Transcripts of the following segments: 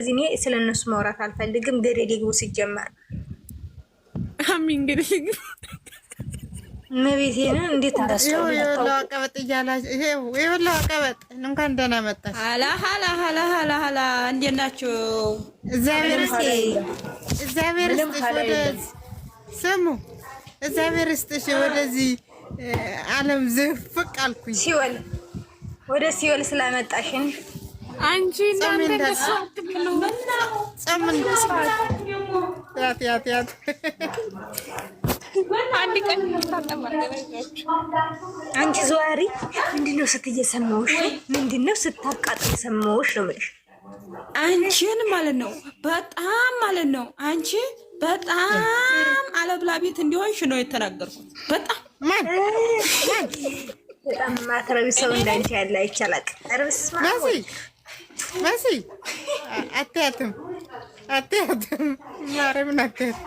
እኔ ስለነሱ ማውራት አልፈልግም። ገደል ይግቡ ሲጀመር አሚን ገደል ይግቡ። መቤቴን እንዴት እንደሰው ቀበጥ እያላች ይሄው ቀበጥ እንኳን ደህና መጣሽ። ሀላ እንዴት ናችሁ? እግዚአብሔር ይስጥሽ። ወደ ስሙ እግዚአብሔር ይስጥሽ። ወደዚህ ዓለም ዝፍቅ አልኩኝ። ሲወል ወደ ሲወል ስላመጣሽን አንቺ እናንተ ደስ አትብሉ። ጸምን ያት አንድ ቀን አንቺ ዘዋሪ ምንድነው ስትየሰማውሽ? ምንድነው ስታቃጥል ሰማውሽ ነው ማለት አንቺን ማለት ነው። በጣም ማለት ነው። አንቺ በጣም አለብላ ቤት እንዲሆንሽ ነው የተናገርኩት። በጣም በጣም ማትረቢ ሰው እንዳንቺ ያለ አይቻላል። አርብስ መሲ አትያትም ማረምን አትያት።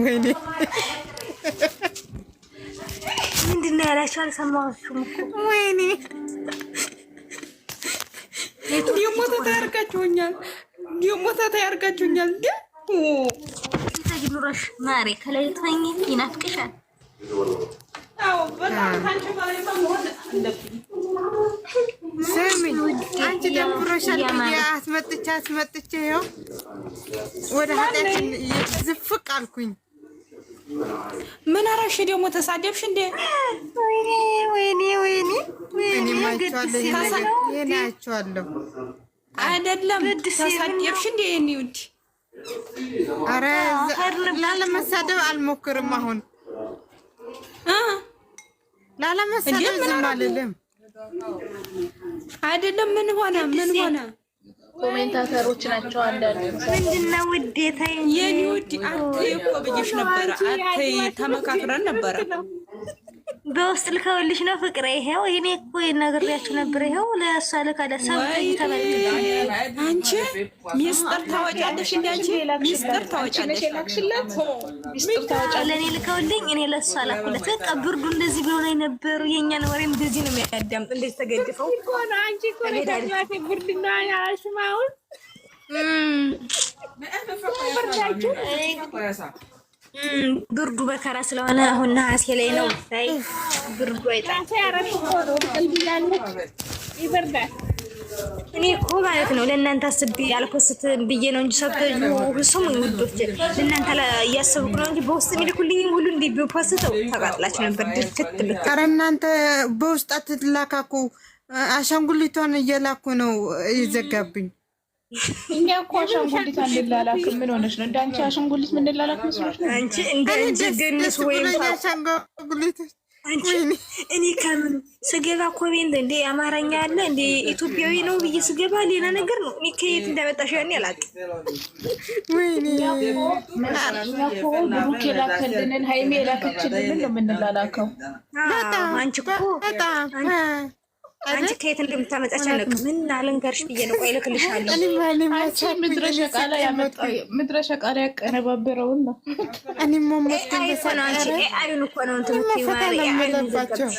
ወይኔ ምንድነው ያላችሁ? አልሰማሁሽም እኮ ወይኔ ደግሞ ተታርጋችሁኛል። ኑረሽ ማሬ ከላይ ተኝ ይናፍቅሻል። ስሚ አንቺ ደብሮሻል ብዬ አስመጥቼ ይኸው ወደ ኃጢአትን ዝፍቅ አልኩኝ። ምን አረሽ ደግሞ? ተሳደብሽ እንዴ? ወይኔ እኔማ አይቼዋለሁ። አይደለም ተሳደብሽ እንዴ? የኔ ውድ ኧረ ላለመሳደብ አልሞክርም። አሁን ላለመሳደብ ዝም አልልም። አይደለም ምን ሆነ? ኮሜንታተሮች ናቸው አንዳንድ። ምንድነው ውዴታዬ? የኔ ውድ አትይ እኮ ብዬሽ ነበረ። አትይ ተመካክረን ነበረ። በውስጥ ልከውልሽ ነው ፍቅሬ። ይሄው እኔ እኮ ነግሬያችሁ ነበር። ይሄው ለእሷ ልካለ ሰብይ ተመልክተሽ አንቺ ሚስጥር ታወጫለሽ እንዴ? አንቺ ሚስጥር ታወጫለሽ። ሚስጥር ታወጫለሽ። ለኔ ልከውልኝ እኔ ለእሷ ላኩለት። በቃ ብርዱ እንደዚህ ብሎ ነው የነበሩ። የኛን ወሬ እንደዚህ ነው የሚያዳምጥ። እንደዚህ ተገድፈው እኮ ነው። አንቺ እኮ ለታጅማት ብርድና ያሽማውን ብርዱ በከራ ስለሆነ አሁን ነሐሴ ላይ ነው። ታይ ብርዱ አይጣል ይበርዳል። እኔ እኮ ማለት ነው ለእናንተ አስቤ ያልኮስት ብዬ ነው እንጂ ሰብተው ውዶች ለእናንተ እያሰብኩ ነው እንጂ በውስጥ የሚልኩልኝ ሁሉ እንዴ ቢፖስተው ተቃጥላችሁ ነበር። ድፍት ብቻ። ኧረ እናንተ በውስጥ አትላካኩ። አሻንጉሊቷን እየላኩ ነው ይዘጋብኝ። እኛ እኮ አሻንጉሊት አንላላክ። ምን ሆነሽ ነው? እንዳንቺ አሻንጉሊት ምን እንላላክ መስሎሽ ነው? አንቺ እንደ ገንስ ወይም አሻንጉሊት አንቺ እኔ ከምን ስገባ ኮሜንት እንደ አማርኛ አለ እንደ ኢትዮጵያዊ ነው ብዬ ስገባ ሌላ ነገር ነው። እኔ ከየት እንዳመጣሽ ያኔ አላውቅም። ወይኔ ብሩክ የላከልንን ሃይሜ የላከችልንን ነው የምንላላከው። አንቺ እኮ አንቺ ከየት እንደምታመጣች አላውቅም። ምን አልንገርሽ ብዬ ነው። ቆይ እልክልሻለሁ። አንቺ ምድረ ሸቃላ ያቀነባበረውን ነው። እኔም ሞሞት አይኑ እኮ ነው እንትን ፈተለባቸው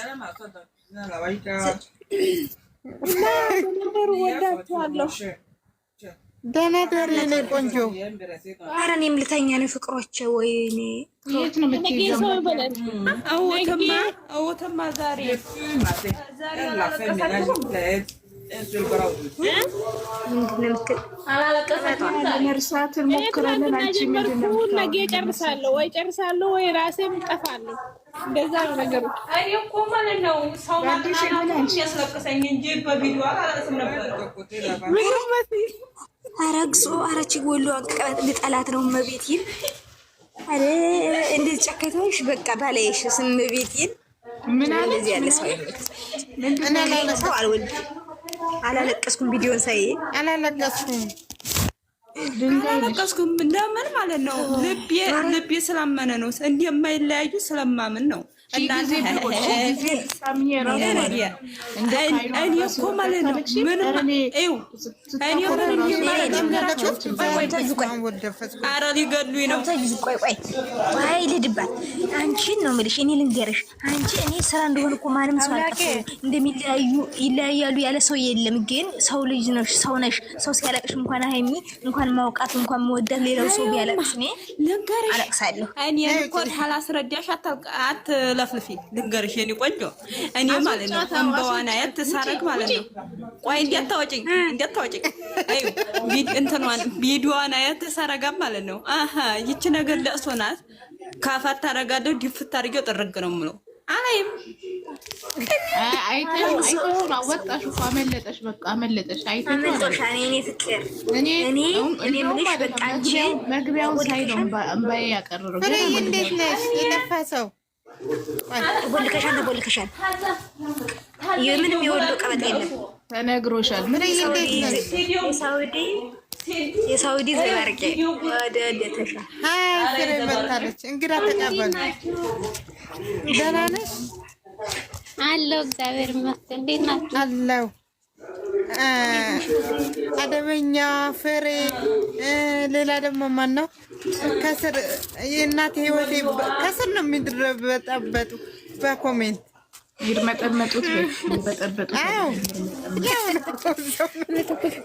እና ነገሩ ወዳችኋለሁ። ደህና ደሪ ነው ቆንጆ። ኧረ እኔም ልተኛ ነው ፍቅሮቼ። ወይኔ የት ነው የምትይዘው? አወተማ ዛሬ መርሳት እንሞክራለን። አንቺ ምንድነው ነገ ጨርሳለሁ ወይ ራሴም እጠፋለሁ። እንደዛ ነው ነገሩ። እኔ እኮ ማለት ነው ሰው ማጥናት ያስለቅሰኝ እንጂ በቪዲዮ አላስም ነበር። አረግሶ አረቺ ወሎ አንቀበት ልጠላት ነው መቤቴን። አረ እንደዚህ ጨከተሽ በቃ ባላይሽ ስም መቤቴን። ምን አለ እዚህ ያለ ሰው ምን አለ ሰው አልወልድም። አላለቀስኩም። ቪዲዮን ሳይ አላለቀስኩም። እንደምን ማለት ነው ልቤ ስላመነ ነው እንደማይለያዩ ስለማምን ነው። አንቺን ነው የምልሽ። እኔ ልንገርሽ አንቺ እኔ ስራ እንደሆነ እኮ ማንም ሰው አልቀበልም። እንደሚለያዩ ይለያያሉ ያለ ሰው የለም። ግን ሰው ልጅ ነሽ፣ ሰው ነሽ። ሰው ሲያለቅሽ እንኳን ሀይሚ እንኳን ማውቃት እንኳን መወዳት ሌላው ሰው ቢያለቅስ እኔ አለቅሳለሁ። እኔ እኮ ካላስረዳሽ አትለፍልፊ። ልንገርሽ የኔ ቆንጆ እኔ ማለት ነው እንበዋና ያተሳረግ ማለት ነው። ቆይ እንዲያታወጪኝ አይ እንትኗን ቪዲዮዋን ያተሳረጋ ማለት ነው። አሃ ይቺ ነገር ለእሶ ናት። ካፋት ታረጋለሁ ዲፍት አድርጌው ጥርግ ነው የምለው። አላይም አይተሽ አወጣሽ እኮ አመለጠሽ። በቃ አመለጠሽ። አይተሽ እኔ ምንሽ በቃ አንቺ መግቢያውን ሳይ ነው እምባዬ ያቀረረው። ግን እንዴት ነሽ? የለፋሰው ቦልከሻል የምንም የወሎ ቀበጥ የለም ተነግሮሻል። ምን እንዴት ነሽ? የሳውዲ ዘባርቄ ወደ ደተሻ ፍሬ መታለች። እንግዳ ተቀበሉ። ደህና ነሽ? አለሁ እግዚአብሔር ይመስገን። እንዴት ናችሁ? አለሁ። አደበኛ ፍሬ፣ ሌላ ደግሞ ማን ነው? ከስር የእናቴ ህይወቴ ከስር ነው የሚድረበጠበጡ በኮሜንት ይርመጠመጡት በጠበጡት። አዎ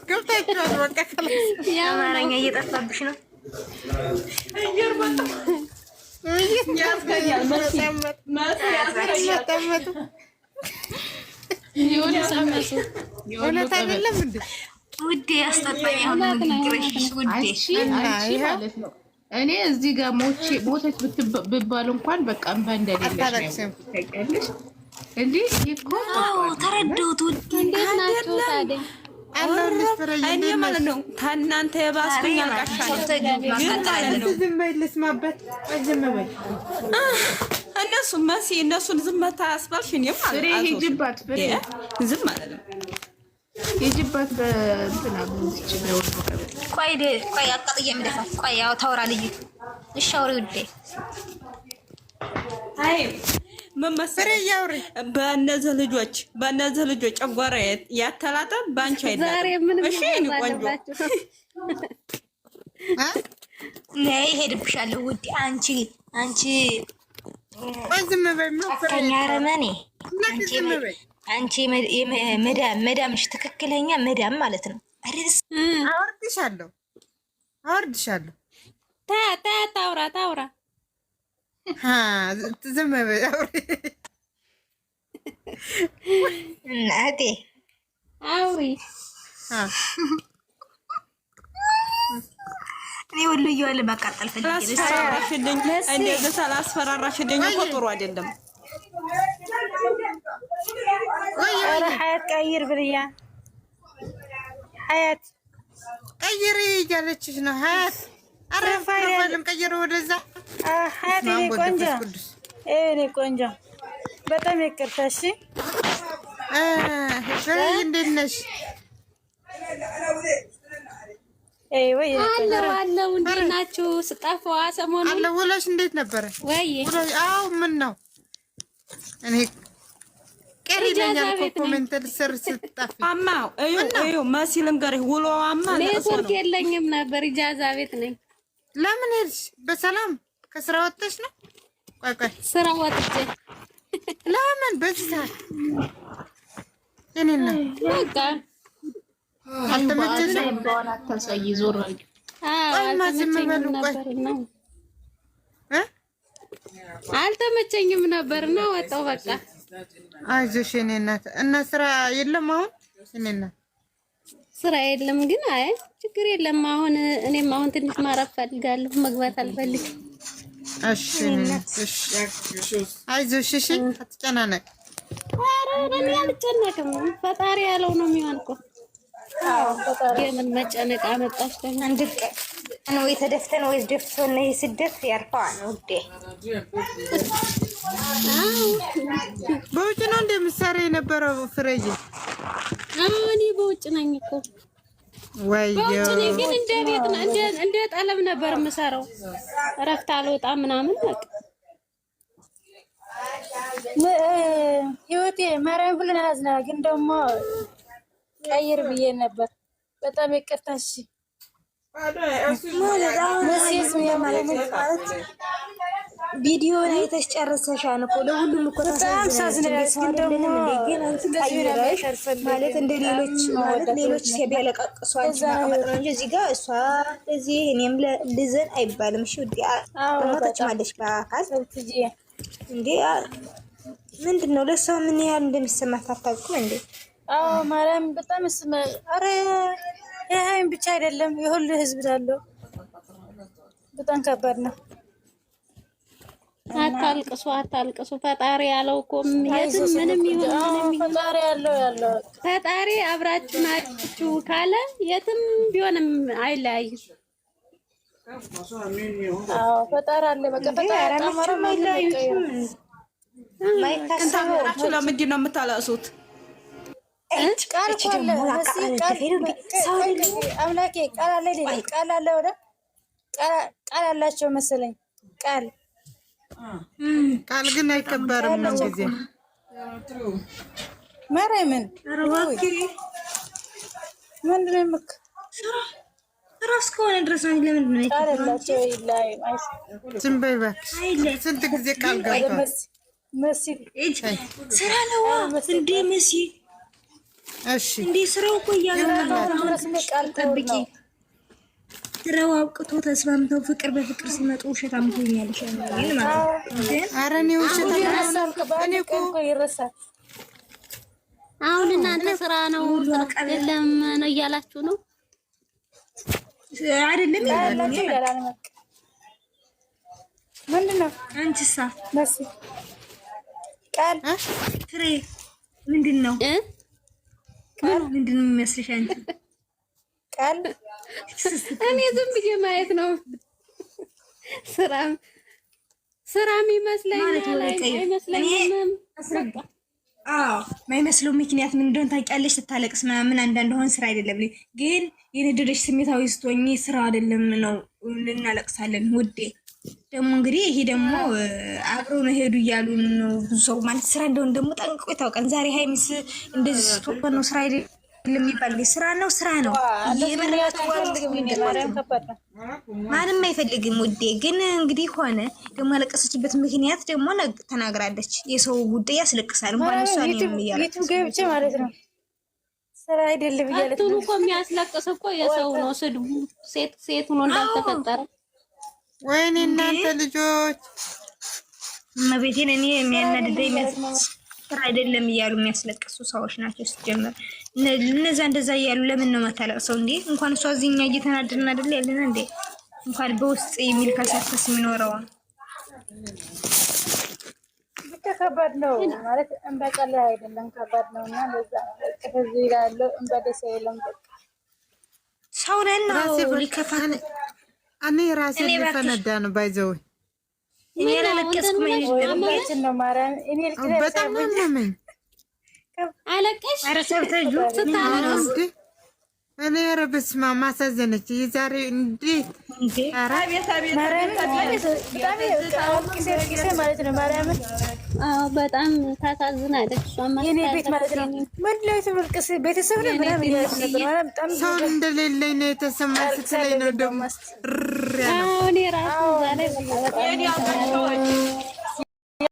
ገብታችኋል። በቃ አማርኛ እየጠፋብሽ ነው። እውነት አይደለም እንዴ ውዴ? አስጠጣኝ አሁን ንግግርሽ ውዴ። ማለት ነው እኔ እዚህ ጋር ሞተች ብባል እንኳን በቃ እንባ እንደሌለሽ ነው ታውቂያለሽ። እንዴ ይኮ ተረዳሁት። እንዴት ናችሁ ታዲያ? እኔ ማለት ነው ታናንተ የባስኩኝ አልቃሻለሁ። ዝም በይ ልስማበት። ዝም በይ እነሱ መሲ እነሱን ዝምታ አስባልሽ። እኔ ማለት ነው ሂጂባት ፍሬ ዝም ማለት ነው ሂጂባት በእንትና ብንች ነው። ቆይ አቃጥዬ የምደፋት ቆይ ያው ታወራ ልጅ እሺ አውሪ ውዴ። አይ ምን መሰለሽ በእነዚህ ልጆች ጨጓራ ያተላጠ ባንቺ አይደለም። እሺ እኔ ቆንጆ ነይ ሄድብሻለሁ ውዴ። አንቺ ዝም በይ አፍተኛ ረመኔ አንቺ መዳምሽ ትክክለኛ መዳም ማለት ነው። አወርድሻለሁ። ታውራ ዝም በይ አውሪ እናቴ አውሪ። እኔ ሁሉ እየዋለ ማቃጠል ፈልጌ እንደዚህ ሳላስፈራራሽልኝ እኮ ጥሩ አይደለም። ኧረ ሀያት ቀይር ብልያ ሀያት ቀይሪ እያለችሽ ነው። ሀያት አረፋይልም ቀይር ወደዛ። ሀያት እኔ ቆንጆ እኔ ቆንጆ በጣም ይቅርታ። እሺ እንዴት ነሽ? አለው እንዴት ናችሁ? ስጠፋዋ ሰሞኑን አለ ውሎሽ እንዴት ነበረ? ወይ አዎ ምን ነው እኔ ቀሪ ለኛል ኮሜንት ስር ስትጣፊ አማው እዩ መሲልም ጋር ውሎዋማ ኔትወርክ የለኝም ነበር። ኢጃዛ ቤት ነኝ። ለምን ሄድሽ? በሰላም ከስራ ወጥተሽ ነው? ቆይ ስራ ወጥቼ ለምን በዚህ ሰዓት እኔና በቃ አልተመቸሽም? እንደሆነ አታሳይ ዞር አይ አልተመቸኝም ነበርና ወጣው በቃ። አይዞሽ የኔ እናት። እና ስራ የለም አሁን? እኔና ስራ የለም ግን አይ ችግር የለም። አሁን እኔም አሁን ትንሽ ማረፍ ፈልጋለሁ፣ መግባት አልፈልግም። እሺ አይዞሽ እሺ፣ አትጨናነቅ። ኧረ እኔ አልጨነቅም። ፈጣሪ ያለው ነው የሚሆን እኮ። የምን መጨነቅ አመጣሽ ደግሞ? አንድ ቀን ወይ ተደፍተን ወይ ደፍቶን ነው ስደት ያርፋዋል ውዴ። በውጭ ነው እንደምትሰሪ የነበረው ፍሬዬ? እኔ በውጭ ነኝ እኮ። በውጭ ነኝ ግን እንደ ቤት ነው እንደ ጠለብ ነበር የምሰራው። እረፍት አልወጣም ምናምን በቃ ህይወቴ ማርያም ብለን አዝና ግን ደግሞ ቀይር ብዬ ነበር። በጣም ይቅርታ። እሺ ማለት ቪዲዮ ላይ ተጨርሰሻል እኮ ለሁሉም እኮ ተሳዝነሽ ማለት እንደ ሌሎች ማለት ሌሎች ሲያለቃቅሱ አንቺ ማቀመጥ ነው እንጂ እዚህ ጋር እሷ እዚህ እኔም ልዘን አይባልም። እሺ ውዴ ሞተች ማለሽ በአካል እንዴ ምንድን ነው ለሷ ምን ያህል እንደሚሰማት አታውቅም እንዴ? አዎ ማርያም በጣም ኧረ ይሄን ብቻ አይደለም የሁሉ ህዝብ ዳለው በጣም ከባድ ነው። አታልቅሱ አታልቅሱ። ፈጣሪ ያለው እኮ የትም ምንም ይሁን ፈጣሪ ያለው ፈጣሪ አብራችሁ ናችሁ ካለ የትም ቢሆንም አይለያይም። አዎ ፈጣሪ አለ በቃ ፈጣሪ አማራም አይለያይም። ማይታሰበው ለምንድን ነው የምታለቅሱት? ቃል አምላኬ ቃል አለ ወደ ቃል አላቸው መሰለኝ። ቃል ግን አይከበርም ነው ጊዜ ማርያምን ምንድነው የምክ ራስ ከሆነ ድረስ ነው። ለምንድን ነው ቃል አላቸው ይላይ ዝም በይ እባክሽ። ስንት ጊዜ ቃል ገብቷል። መሲ ስራ ነው እንዴ መሲ? እሺ እንዴ ስራው እኮ ቃል ጠብቂ። ስራው አብቅቶ ተስማምተው ፍቅር በፍቅር ሲመጡ ውሸታም ትሆኛለሽ ማለት ነው። ኧረ እኔ ውሸታም እኔ እኮ ይረሳል። አሁን እናንተ ስራ ነው አይደለም ነው እያላችሁ ነው አይደለም ይላል። ምንድነው አንቺሳ መሲ ቃል ፍሬ ምንድነው ምንድነው የሚመስልሽ አንቺ? ቃል እኔ ዝም ብዬ ማየት ነው። ስራም ይመስለኛል አይመስለኝም። ማይመስለው ምክንያት ምን እንደሆነ ታውቂያለሽ? ስታለቅስ ምናምን አንዳንድ ሆን ስራ አይደለም ግን የነደደሽ ስሜታዊ ስትሆኚ ስራ አይደለም ነው ልናለቅሳለን ውዴ። ደግሞ እንግዲህ ይሄ ደግሞ አብረው ነው ሄዱ እያሉ ነው ብዙ ሰው ማለት ስራ እንደሆነ ደግሞ ጠንቅቆ ይታወቃል። ዛሬ ሀይሚስ እንደዚህ ስትሆን ነው ስራ አይደለም የሚባል ስራ ነው ስራ ነው። ማንም አይፈልግም ውዴ። ግን እንግዲህ ሆነ ደግሞ ያለቀሰችበት ምክንያት ደግሞ ተናግራለች። የሰው ጉዳይ ያስለቅሳል። እንኳን እሷ ነው ዩቲዩብ ገብቼ ማለት ነው ስራ አይደለም እያለች ነው እኮ የሚያስለቅስ እኮ የሰው ነው ስድቡ። ሴት ሆኖ እንዳልተፈጠረ ወይኔ እናንተ ልጆች መቤቴን እኔ የሚያናድደኝ ስራ አይደለም እያሉ የሚያስለቅሱ ሰዎች ናቸው። ሲጀመር እነዛ እንደዛ እያሉ ለምን ነው መታለቅሰው እንዴ? እንኳን እሷ እዚህኛ እየተናደድን አይደል ያለን እንዴ? እንኳን በውስጥ የሚል ከሳከስ የሚኖረው ብቻ ከባድ ነው ማለት እንበቀለ አይደለም ከባድ ነውና ለዛ ከዚህ ይላል እንበደሰ የለም ሰው ነን ነው ሊከፋን እኔ ራሴ ልፈነዳ ነው ባይዘው እኔ ለለቀስኩኝ ነው ማርያም እኔ በጣም አመመኝ። አለቀሽ አረሰብተጁ ስታለቅስ እኔ ኧረ በስመ አብ ማሳዘነች የዛሬ እንዴት ማለት ነው ማርያም በጣም ታሳዝናለች። የኔ ቤት ማለት ነው መድላይ ተመልከስ ቤተሰብ ነው ምናምን በጣም ሰው እንደሌለኝ ነው የተሰማኝ ስትለኝ ነው ደግሞ እኔ ራሱ ዛሬ